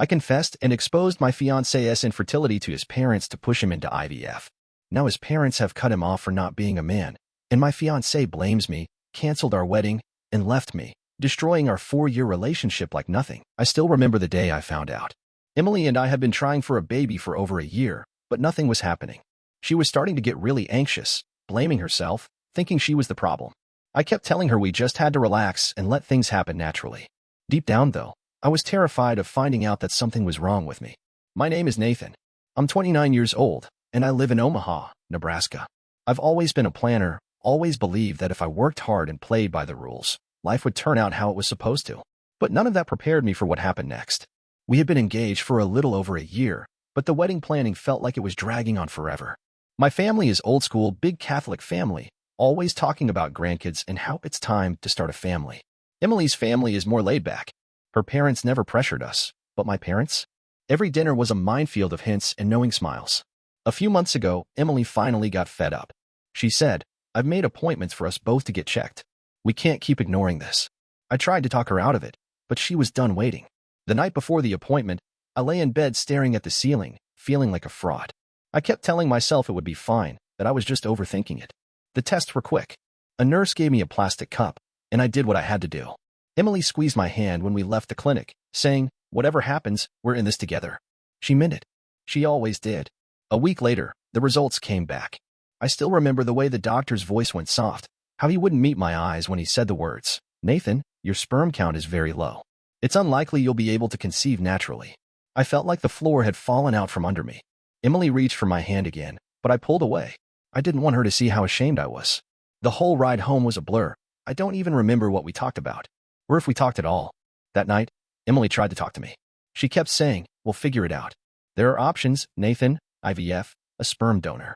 I confessed and exposed my fiancé's infertility to his parents to push him into IVF. Now his parents have cut him off for not being a man, and my fiancé blames me, canceled our wedding, and left me, destroying our 4-year relationship like nothing. I still remember the day I found out. Emily and I had been trying for a baby for over a year, but nothing was happening. She was starting to get really anxious, blaming herself, thinking she was the problem. I kept telling her we just had to relax and let things happen naturally. Deep down, though, I was terrified of finding out that something was wrong with me. My name is Nathan. I'm 29 years old, and I live in Omaha, Nebraska. I've always been a planner, always believed that if I worked hard and played by the rules, life would turn out how it was supposed to. But none of that prepared me for what happened next. We had been engaged for a little over a year, but the wedding planning felt like it was dragging on forever. My family is old school, big Catholic family, always talking about grandkids and how it's time to start a family. Emily's family is more laid back. Her parents never pressured us, but my parents? Every dinner was a minefield of hints and knowing smiles. A few months ago, Emily finally got fed up. She said, "I've made appointments for us both to get checked. We can't keep ignoring this." I tried to talk her out of it, but she was done waiting. The night before the appointment, I lay in bed staring at the ceiling, feeling like a fraud. I kept telling myself it would be fine, that I was just overthinking it. The tests were quick. A nurse gave me a plastic cup, and I did what I had to do. Emily squeezed my hand when we left the clinic, saying, "Whatever happens, we're in this together." She meant it. She always did. A week later, the results came back. I still remember the way the doctor's voice went soft, how he wouldn't meet my eyes when he said the words, "Nathan, your sperm count is very low. It's unlikely you'll be able to conceive naturally." I felt like the floor had fallen out from under me. Emily reached for my hand again, but I pulled away. I didn't want her to see how ashamed I was. The whole ride home was a blur. I don't even remember what we talked about, or if we talked at all. That night, Emily tried to talk to me. She kept saying, "We'll figure it out. There are options, Nathan, IVF, a sperm donor.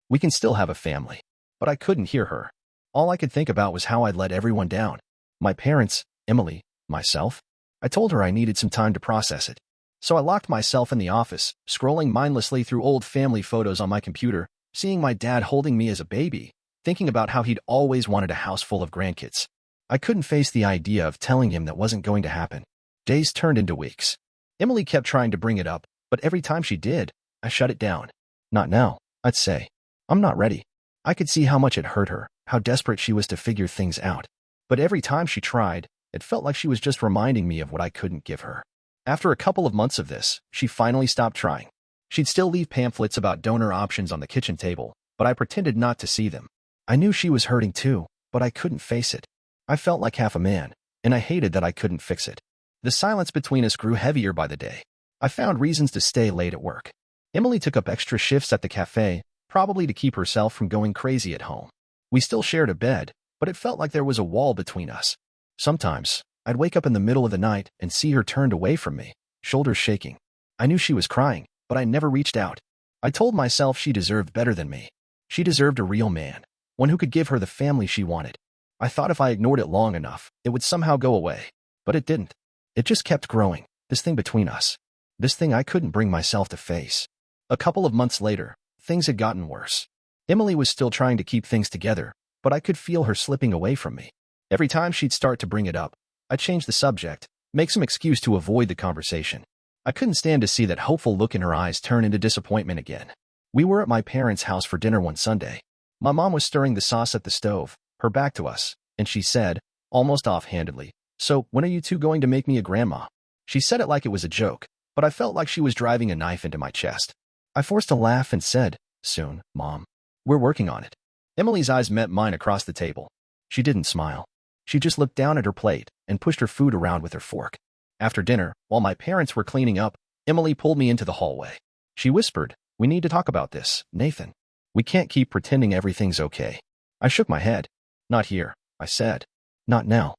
We can still have a family." But I couldn't hear her. All I could think about was how I'd let everyone down. My parents, Emily, myself. I told her I needed some time to process it. So I locked myself in the office, scrolling mindlessly through old family photos on my computer, seeing my dad holding me as a baby, thinking about how he'd always wanted a house full of grandkids. I couldn't face the idea of telling him that wasn't going to happen. Days turned into weeks. Emily kept trying to bring it up, but every time she did, I shut it down. "Not now," I'd say. "I'm not ready." I could see how much it hurt her, how desperate she was to figure things out. But every time she tried, it felt like she was just reminding me of what I couldn't give her. After a couple of months of this, she finally stopped trying. She'd still leave pamphlets about donor options on the kitchen table, but I pretended not to see them. I knew she was hurting too, but I couldn't face it. I felt like half a man, and I hated that I couldn't fix it. The silence between us grew heavier by the day. I found reasons to stay late at work. Emily took up extra shifts at the cafe, probably to keep herself from going crazy at home. We still shared a bed, but it felt like there was a wall between us. Sometimes, I'd wake up in the middle of the night and see her turned away from me, shoulders shaking. I knew she was crying, but I never reached out. I told myself she deserved better than me. She deserved a real man, one who could give her the family she wanted. I thought if I ignored it long enough, it would somehow go away. But it didn't. It just kept growing, this thing between us. This thing I couldn't bring myself to face. A couple of months later, things had gotten worse. Emily was still trying to keep things together, but I could feel her slipping away from me. Every time she'd start to bring it up, I'd change the subject, make some excuse to avoid the conversation. I couldn't stand to see that hopeful look in her eyes turn into disappointment again. We were at my parents' house for dinner one Sunday. My mom was stirring the sauce at the stove, her back to us, and she said, almost offhandedly, "So, when are you two going to make me a grandma?" She said it like it was a joke, but I felt like she was driving a knife into my chest. I forced a laugh and said, "Soon, Mom. We're working on it." Emily's eyes met mine across the table. She didn't smile. She just looked down at her plate and pushed her food around with her fork. After dinner, while my parents were cleaning up, Emily pulled me into the hallway. She whispered, "We need to talk about this, Nathan. We can't keep pretending everything's okay." I shook my head. "Not here," I said. "Not now."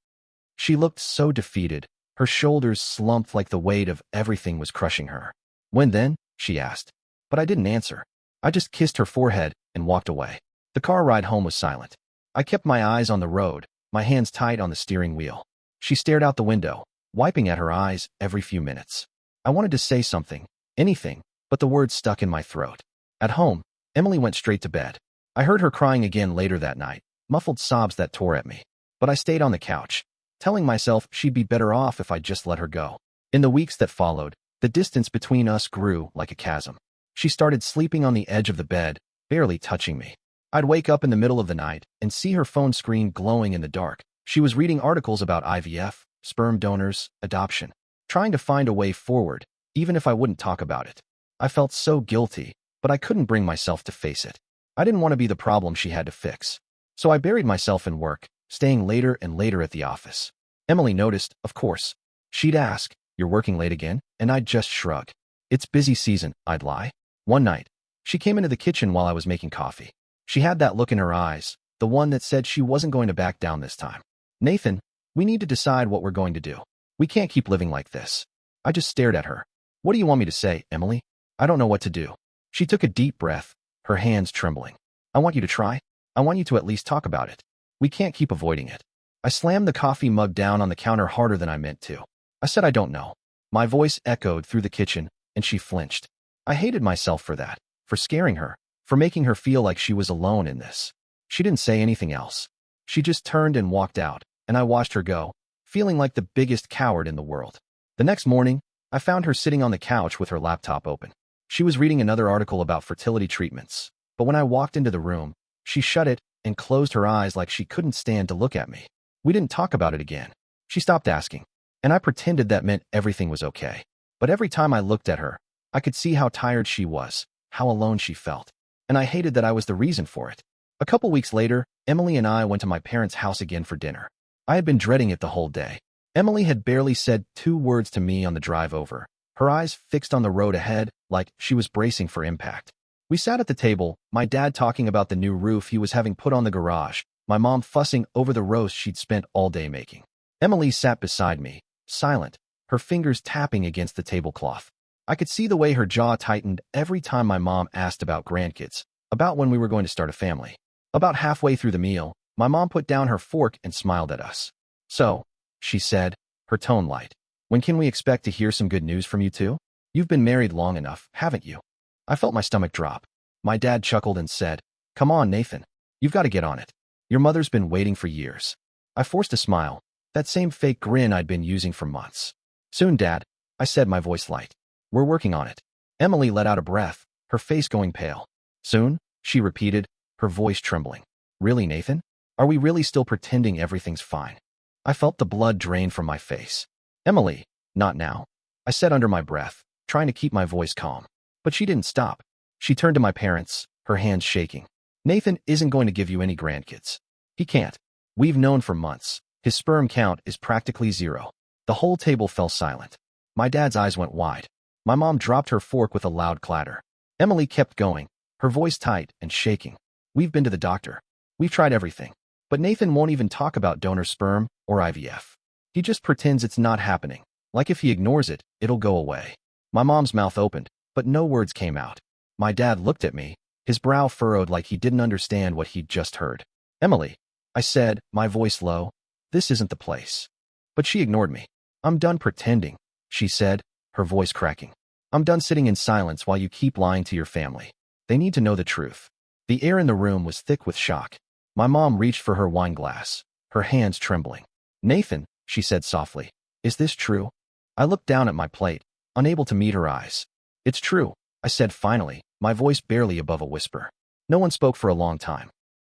She looked so defeated. Her shoulders slumped like the weight of everything was crushing her. "When then?" she asked. But I didn't answer. I just kissed her forehead and walked away. The car ride home was silent. I kept my eyes on the road, my hands tight on the steering wheel. She stared out the window, wiping at her eyes every few minutes. I wanted to say something, anything, but the words stuck in my throat. At home, Emily went straight to bed. I heard her crying again later that night, muffled sobs that tore at me. But I stayed on the couch, telling myself she'd be better off if I just let her go. In the weeks that followed, The distance between us grew like a chasm. She started sleeping on the edge of the bed, barely touching me. I'd wake up in the middle of the night and see her phone screen glowing in the dark. She was reading articles about IVF, sperm donors, adoption, trying to find a way forward, even if I wouldn't talk about it. I felt so guilty, but I couldn't bring myself to face it. I didn't want to be the problem she had to fix. So I buried myself in work, staying later and later at the office. Emily noticed, of course. She'd ask, "You're working late again?" And I'd just shrug. "It's busy season," I'd lie. One night, she came into the kitchen while I was making coffee. She had that look in her eyes, the one that said she wasn't going to back down this time. "Nathan, we need to decide what we're going to do. We can't keep living like this." I just stared at her. "What do you want me to say, Emily? I don't know what to do." She took a deep breath, her hands trembling. "I want you to try. I want you to at least talk about it. We can't keep avoiding it." I slammed the coffee mug down on the counter harder than I meant to. I said, "I don't know." My voice echoed through the kitchen, and she flinched. I hated myself for that, for scaring her, for making her feel like she was alone in this. She didn't say anything else. She just turned and walked out, and I watched her go, feeling like the biggest coward in the world. The next morning, I found her sitting on the couch with her laptop open. She was reading another article about fertility treatments, but when I walked into the room, she shut it and closed her eyes like she couldn't stand to look at me. We didn't talk about it again. She stopped asking, and I pretended that meant everything was okay. But every time I looked at her, I could see how tired she was, how alone she felt, and I hated that I was the reason for it. A couple weeks later, Emily and I went to my parents' house again for dinner. I had been dreading it the whole day. Emily had barely said 2 words to me on the drive over, her eyes fixed on the road ahead like she was bracing for impact. We sat at the table, my dad talking about the new roof he was having put on the garage, my mom fussing over the roast she'd spent all day making. Emily sat beside me, silent, her fingers tapping against the tablecloth. I could see the way her jaw tightened every time my mom asked about grandkids, about when we were going to start a family. About halfway through the meal, my mom put down her fork and smiled at us. "So," she said, her tone light, "when can we expect to hear some good news from you two? You've been married long enough, haven't you?" I felt my stomach drop. My dad chuckled and said, "Come on, Nathan. You've got to get on it. Your mother's been waiting for years." I forced a smile, that same fake grin I'd been using for months. "Soon, Dad," I said, my voice light. "We're working on it." Emily let out a breath, her face going pale. "Soon?" she repeated, her voice trembling. "Really, Nathan? Are we really still pretending everything's fine?" I felt the blood drain from my face. "Emily, not now," I said under my breath, trying to keep my voice calm. But she didn't stop. She turned to my parents, her hands shaking. "Nathan isn't going to give you any grandkids. He can't. We've known for months. His sperm count is practically 0. The whole table fell silent. My dad's eyes went wide. My mom dropped her fork with a loud clatter. Emily kept going, her voice tight and shaking. "We've been to the doctor. We've tried everything. But Nathan won't even talk about donor sperm or IVF. He just pretends it's not happening. Like if he ignores it, it'll go away." My mom's mouth opened, but no words came out. My dad looked at me, his brow furrowed like he didn't understand what he'd just heard. "Emily," I said, my voice low, "this isn't the place." But she ignored me. "I'm done pretending," she said, her voice cracking. "I'm done sitting in silence while you keep lying to your family. They need to know the truth." The air in the room was thick with shock. My mom reached for her wine glass, her hands trembling. "Nathan," she said softly, "is this true?" I looked down at my plate, unable to meet her eyes. "It's true," I said finally, my voice barely above a whisper. No one spoke for a long time.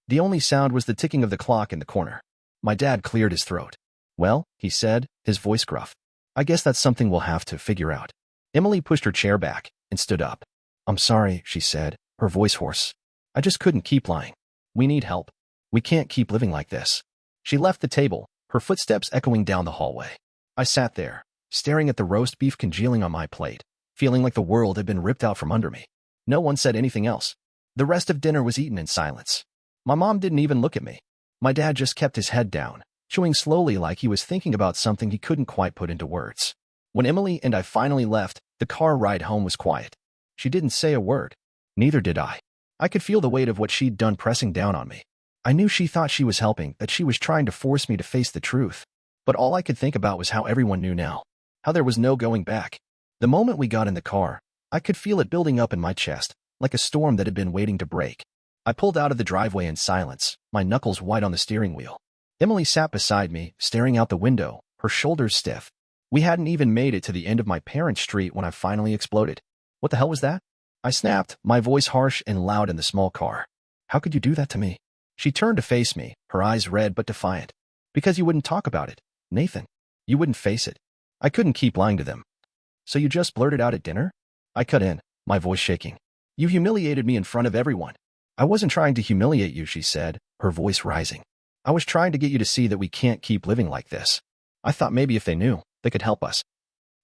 The only sound was the ticking of the clock in the corner. My dad cleared his throat. "Well," he said, his voice gruff, "I guess that's something we'll have to figure out." Emily pushed her chair back and stood up. "I'm sorry," she said, her voice hoarse. "I just couldn't keep lying. We need help. We can't keep living like this." She left the table, her footsteps echoing down the hallway. I sat there, staring at the roast beef congealing on my plate, feeling like the world had been ripped out from under me. No one said anything else. The rest of dinner was eaten in silence. My mom didn't even look at me. My dad just kept his head down, chewing slowly like he was thinking about something he couldn't quite put into words. When Emily and I finally left, the car ride home was quiet. She didn't say a word. Neither did I. I could feel the weight of what she'd done pressing down on me. I knew she thought she was helping, that she was trying to force me to face the truth. But all I could think about was how everyone knew now. How there was no going back. The moment we got in the car, I could feel it building up in my chest, like a storm that had been waiting to break. I pulled out of the driveway in silence, my knuckles white on the steering wheel. Emily sat beside me, staring out the window, her shoulders stiff. We hadn't even made it to the end of my parents' street when I finally exploded. What the hell was that? I snapped, my voice harsh and loud in the small car. How could you do that to me? She turned to face me, her eyes red but defiant. Because you wouldn't talk about it, Nathan. You wouldn't face it. I couldn't keep lying to them. So you just blurted out at dinner? I cut in, my voice shaking. You humiliated me in front of everyone. I wasn't trying to humiliate you, she said, her voice rising. I was trying to get you to see that we can't keep living like this. I thought maybe if they knew, they could help us.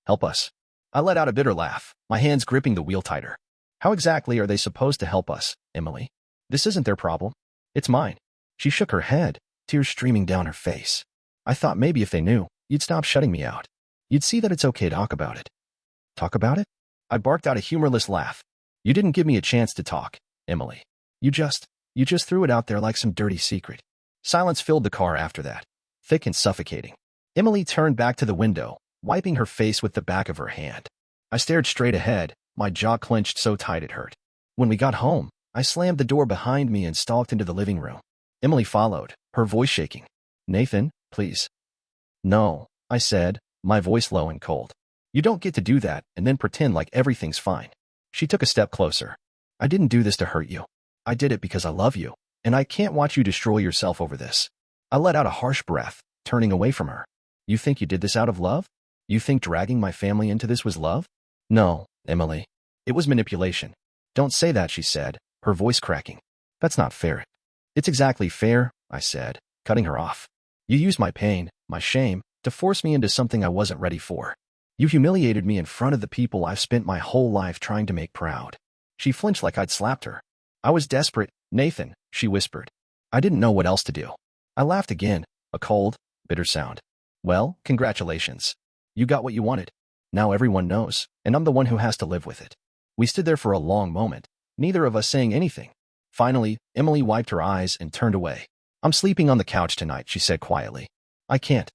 Help us. I let out a bitter laugh, my hands gripping the wheel tighter. How exactly are they supposed to help us, Emily? This isn't their problem. It's mine. She shook her head, tears streaming down her face. I thought maybe if they knew, you'd stop shutting me out. You'd see that it's okay to talk about it. Talk about it? I barked out a humorless laugh. You didn't give me a chance to talk, Emily. You just threw it out there like some dirty secret. Silence filled the car after that, thick and suffocating. Emily turned back to the window, wiping her face with the back of her hand. I stared straight ahead, my jaw clenched so tight it hurt. When we got home, I slammed the door behind me and stalked into the living room. Emily followed, her voice shaking. Nathan, please. No, I said, my voice low and cold. You don't get to do that and then pretend like everything's fine. She took a step closer. I didn't do this to hurt you. I did it because I love you, and I can't watch you destroy yourself over this. I let out a harsh breath, turning away from her. You think you did this out of love? You think dragging my family into this was love? No, Emily. It was manipulation. Don't say that, she said, her voice cracking. That's not fair. It's exactly fair, I said, cutting her off. You used my pain, my shame, to force me into something I wasn't ready for. You humiliated me in front of the people I've spent my whole life trying to make proud. She flinched like I'd slapped her. I was desperate, Nathan, she whispered. I didn't know what else to do. I laughed again, a cold, bitter sound. Well, congratulations. You got what you wanted. Now everyone knows, and I'm the one who has to live with it. We stood there for a long moment, neither of us saying anything. Finally, Emily wiped her eyes and turned away. I'm sleeping on the couch tonight, she said quietly. I can't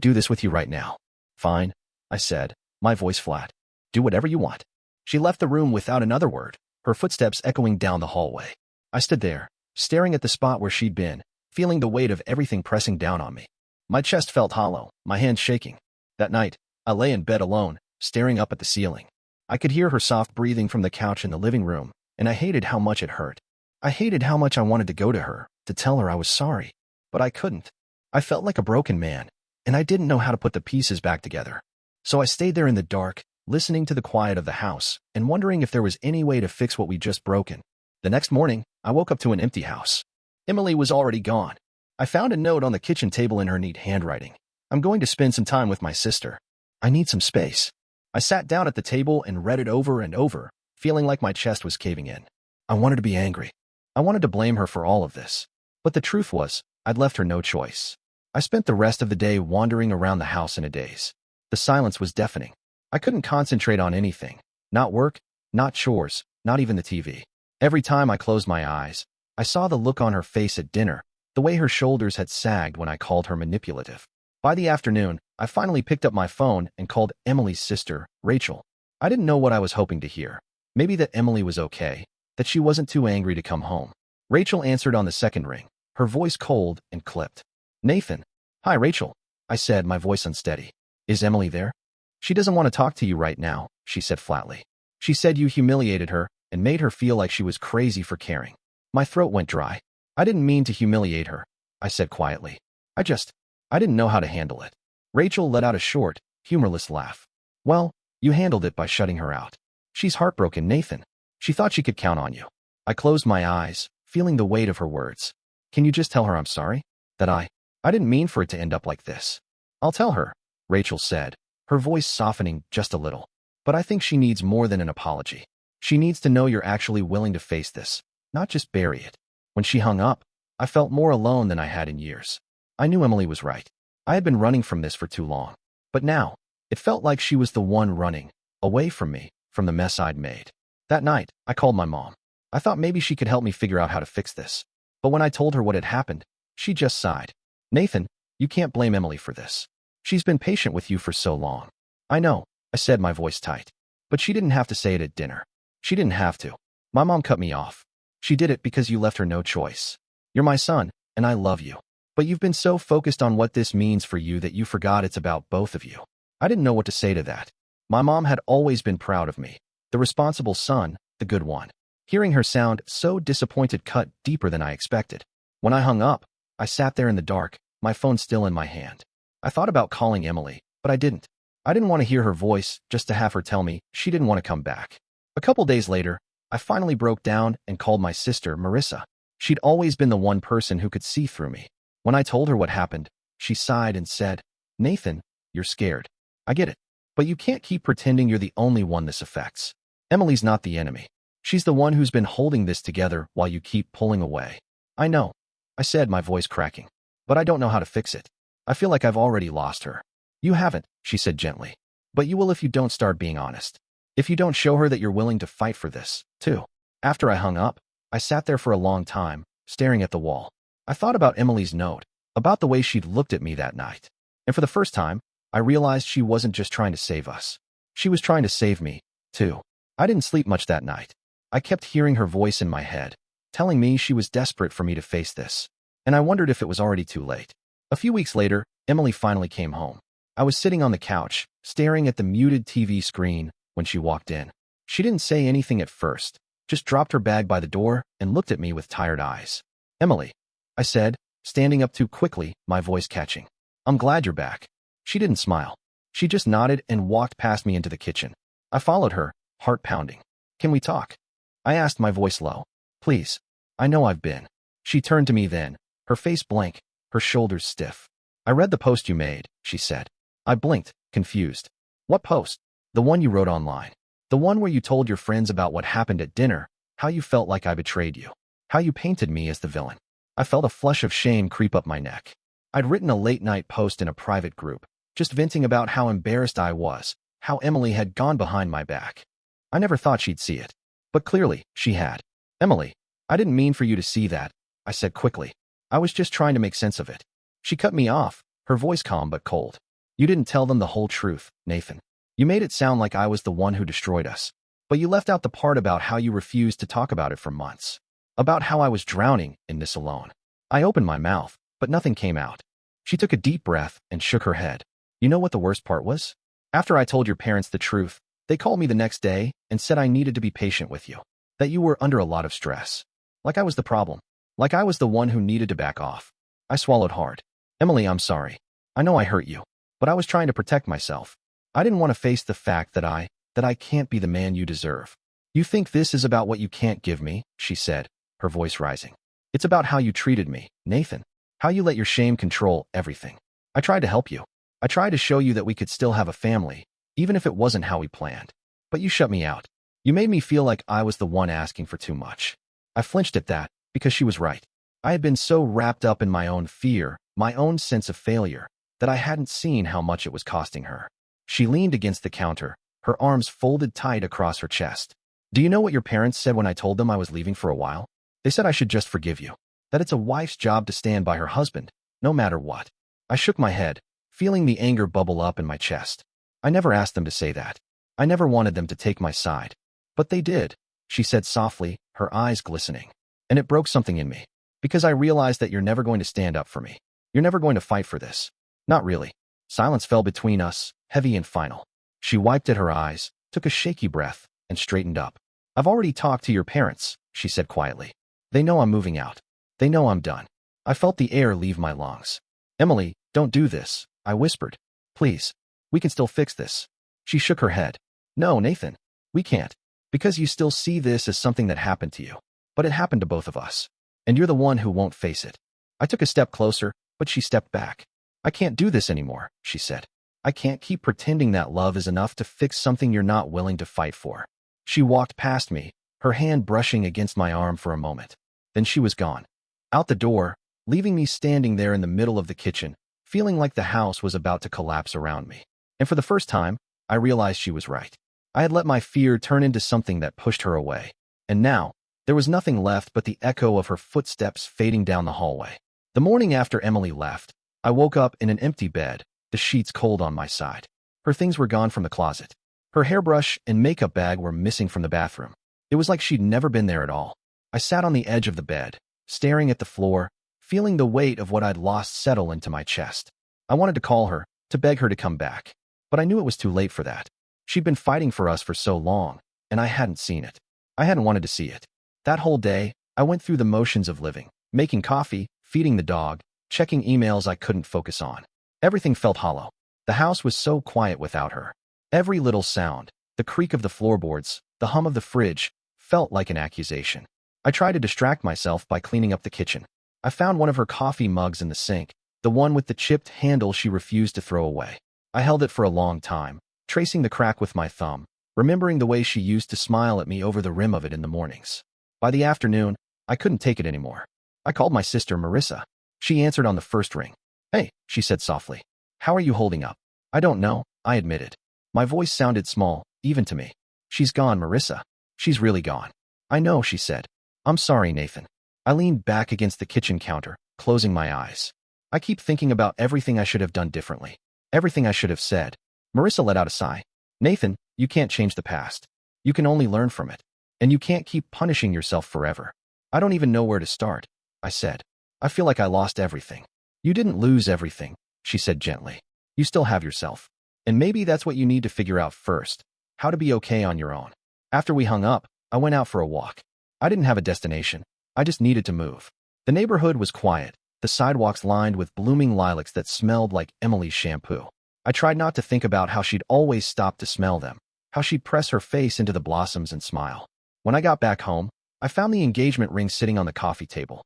do this with you right now. Fine, I said, my voice flat. Do whatever you want. She left the room without another word, her footsteps echoing down the hallway. I stood there, staring at the spot where she'd been, feeling the weight of everything pressing down on me. My chest felt hollow, my hands shaking. That night, I lay in bed alone, staring up at the ceiling. I could hear her soft breathing from the couch in the living room, and I hated how much it hurt. I hated how much I wanted to go to her, to tell her I was sorry. But I couldn't. I felt like a broken man, and I didn't know how to put the pieces back together. So I stayed there in the dark, listening to the quiet of the house, and wondering if there was any way to fix what we'd just broken. The next morning, I woke up to an empty house. Emily was already gone. I found a note on the kitchen table in her neat handwriting. I'm going to spend some time with my sister. I need some space. I sat down at the table and read it over and over, feeling like my chest was caving in. I wanted to be angry. I wanted to blame her for all of this. But the truth was, I'd left her no choice. I spent the rest of the day wandering around the house in a daze. The silence was deafening. I couldn't concentrate on anything. Not work, not chores, not even the TV. Every time I closed my eyes, I saw the look on her face at dinner, the way her shoulders had sagged when I called her manipulative. By the afternoon, I finally picked up my phone and called Emily's sister, Rachel. I didn't know what I was hoping to hear. Maybe that Emily was okay, that she wasn't too angry to come home. Rachel answered on the second ring, her voice cold and clipped. Nathan. Hi, Rachel, I said, my voice unsteady. Is Emily there? She doesn't want to talk to you right now, she said flatly. She said you humiliated her and made her feel like she was crazy for caring. My throat went dry. I didn't mean to humiliate her, I said quietly. I didn't know how to handle it. Rachel let out a short, humorless laugh. Well, you handled it by shutting her out. She's heartbroken, Nathan. She thought she could count on you. I closed my eyes, feeling the weight of her words. Can you just tell her I'm sorry? That I didn't mean for it to end up like this. I'll tell her, Rachel said, her voice softening just a little. But I think she needs more than an apology. She needs to know you're actually willing to face this, not just bury it. When she hung up, I felt more alone than I had in years. I knew Emily was right. I had been running from this for too long. But now, it felt like she was the one running, away from me, from the mess I'd made. That night, I called my mom. I thought maybe she could help me figure out how to fix this. But when I told her what had happened, she just sighed. Nathan, you can't blame Emily for this. She's been patient with you for so long. I know, I said, my voice tight. But she didn't have to say it at dinner. She didn't have to. My mom cut me off. She did it because you left her no choice. You're my son, and I love you. But you've been so focused on what this means for you that you forgot it's about both of you. I didn't know what to say to that. My mom had always been proud of me, the responsible son, the good one. Hearing her sound so disappointed cut deeper than I expected. When I hung up, I sat there in the dark, my phone still in my hand. I thought about calling Emily, but I didn't. I didn't want to hear her voice just to have her tell me she didn't want to come back. A couple days later, I finally broke down and called my sister, Marissa. She'd always been the one person who could see through me. When I told her what happened, she sighed and said, "Nathan, you're scared. I get it. But you can't keep pretending you're the only one this affects. Emily's not the enemy. She's the one who's been holding this together while you keep pulling away." "I know," I said, my voice cracking. "But I don't know how to fix it. I feel like I've already lost her." "You haven't," she said gently. "But you will if you don't start being honest. If you don't show her that you're willing to fight for this, too." After I hung up, I sat there for a long time, staring at the wall. I thought about Emily's note, about the way she'd looked at me that night. And for the first time, I realized she wasn't just trying to save us. She was trying to save me, too. I didn't sleep much that night. I kept hearing her voice in my head, telling me she was desperate for me to face this. And I wondered if it was already too late. A few weeks later, Emily finally came home. I was sitting on the couch, staring at the muted TV screen when she walked in. She didn't say anything at first, just dropped her bag by the door and looked at me with tired eyes. "Emily," I said, standing up too quickly, my voice catching. "I'm glad you're back." She didn't smile. She just nodded and walked past me into the kitchen. I followed her, heart pounding. "Can we talk?" I asked, my voice low. "Please. I know I've been." She turned to me then, her face blank, her shoulders stiff. "I read the post you made," she said. I blinked, confused. "What post?" "The one you wrote online. The one where you told your friends about what happened at dinner, how you felt like I betrayed you, how you painted me as the villain." I felt a flush of shame creep up my neck. I'd written a late-night post in a private group, just venting about how embarrassed I was, how Emily had gone behind my back. I never thought she'd see it. But clearly, she had. "Emily, I didn't mean for you to see that," I said quickly. "I was just trying to make sense of it." She cut me off, her voice calm but cold. "You didn't tell them the whole truth, Nathan. You made it sound like I was the one who destroyed us. But you left out the part about how you refused to talk about it for months. About how I was drowning in this alone." I opened my mouth, but nothing came out. She took a deep breath and shook her head. "You know what the worst part was? After I told your parents the truth, they called me the next day and said I needed to be patient with you. That you were under a lot of stress. Like I was the problem. Like I was the one who needed to back off." I swallowed hard. "Emily, I'm sorry. I know I hurt you. But I was trying to protect myself. I didn't want to face the fact that I can't be the man you deserve." "You think this is about what you can't give me," she said, her voice rising. "It's about how you treated me, Nathan. How you let your shame control everything. I tried to help you. I tried to show you that we could still have a family, even if it wasn't how we planned. But you shut me out. You made me feel like I was the one asking for too much." I flinched at that, because she was right. I had been so wrapped up in my own fear, my own sense of failure, that I hadn't seen how much it was costing her. She leaned against the counter, her arms folded tight across her chest. "Do you know what your parents said when I told them I was leaving for a while? They said I should just forgive you. That it's a wife's job to stand by her husband, no matter what." I shook my head, feeling the anger bubble up in my chest. I never asked them to say that. I never wanted them to take my side. "But they did," she said softly, her eyes glistening. "And it broke something in me. Because I realized that you're never going to stand up for me. You're never going to fight for this. Not really." Silence fell between us, heavy and final. She wiped at her eyes, took a shaky breath, and straightened up. "I've already talked to your parents," she said quietly. "They know I'm moving out. They know I'm done." I felt the air leave my lungs. "Emily, don't do this," I whispered. "Please. We can still fix this." She shook her head. "No, Nathan. We can't. Because you still see this as something that happened to you. But it happened to both of us. And you're the one who won't face it." I took a step closer, but she stepped back. "I can't do this anymore," she said. "I can't keep pretending that love is enough to fix something you're not willing to fight for." She walked past me, her hand brushing against my arm for a moment. Then she was gone. Out the door, leaving me standing there in the middle of the kitchen, feeling like the house was about to collapse around me. And for the first time, I realized she was right. I had let my fear turn into something that pushed her away. And now, there was nothing left but the echo of her footsteps fading down the hallway. The morning after Emily left, I woke up in an empty bed, the sheets cold on my side. Her things were gone from the closet. Her hairbrush and makeup bag were missing from the bathroom. It was like she'd never been there at all. I sat on the edge of the bed, staring at the floor, feeling the weight of what I'd lost settle into my chest. I wanted to call her, to beg her to come back. But I knew it was too late for that. She'd been fighting for us for so long, and I hadn't seen it. I hadn't wanted to see it. That whole day, I went through the motions of living, making coffee, feeding the dog, checking emails I couldn't focus on. Everything felt hollow. The house was so quiet without her. Every little sound, the creak of the floorboards, the hum of the fridge, felt like an accusation. I tried to distract myself by cleaning up the kitchen. I found one of her coffee mugs in the sink, the one with the chipped handle she refused to throw away. I held it for a long time, tracing the crack with my thumb, remembering the way she used to smile at me over the rim of it in the mornings. By the afternoon, I couldn't take it anymore. I called my sister Marissa. She answered on the first ring. "Hey," she said softly. "How are you holding up?" "I don't know," I admitted. My voice sounded small, even to me. "She's gone, Marissa. She's really gone." "I know," she said. "I'm sorry, Nathan." I leaned back against the kitchen counter, closing my eyes. I keep thinking about everything I should have done differently. Everything I should have said. Marissa let out a sigh. "Nathan, you can't change the past. You can only learn from it. And you can't keep punishing yourself forever." "I don't even know where to start," I said. "I feel like I lost everything." "You didn't lose everything," she said gently. "You still have yourself. And maybe that's what you need to figure out first, how to be okay on your own." After we hung up, I went out for a walk. I didn't have a destination. I just needed to move. The neighborhood was quiet, the sidewalks lined with blooming lilacs that smelled like Emily's shampoo. I tried not to think about how she'd always stop to smell them, how she'd press her face into the blossoms and smile. When I got back home, I found the engagement ring sitting on the coffee table.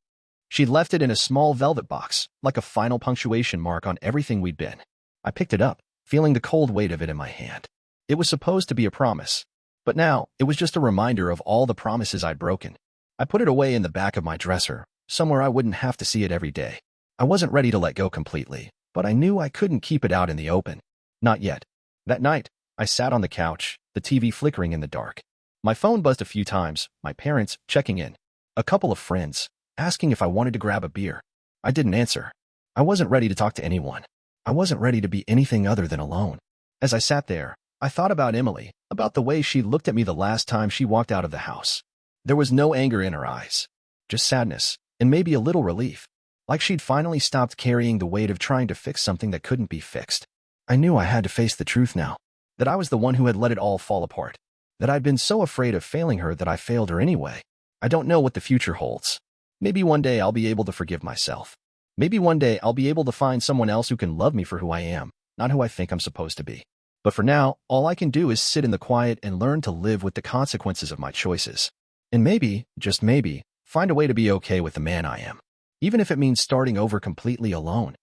She'd left it in a small velvet box, like a final punctuation mark on everything we'd been. I picked it up, feeling the cold weight of it in my hand. It was supposed to be a promise, but now it was just a reminder of all the promises I'd broken. I put it away in the back of my dresser, somewhere I wouldn't have to see it every day. I wasn't ready to let go completely, but I knew I couldn't keep it out in the open. Not yet. That night, I sat on the couch, the TV flickering in the dark. My phone buzzed a few times, my parents checking in. A couple of friends, asking if I wanted to grab a beer. I didn't answer. I wasn't ready to talk to anyone. I wasn't ready to be anything other than alone. As I sat there, I thought about Emily, about the way she looked at me the last time she walked out of the house. There was no anger in her eyes, just sadness, and maybe a little relief, like she'd finally stopped carrying the weight of trying to fix something that couldn't be fixed. I knew I had to face the truth now, that I was the one who had let it all fall apart, that I'd been so afraid of failing her that I failed her anyway. I don't know what the future holds. Maybe one day I'll be able to forgive myself. Maybe one day I'll be able to find someone else who can love me for who I am, not who I think I'm supposed to be. But for now, all I can do is sit in the quiet and learn to live with the consequences of my choices. And maybe, just maybe, find a way to be okay with the man I am. Even if it means starting over completely alone.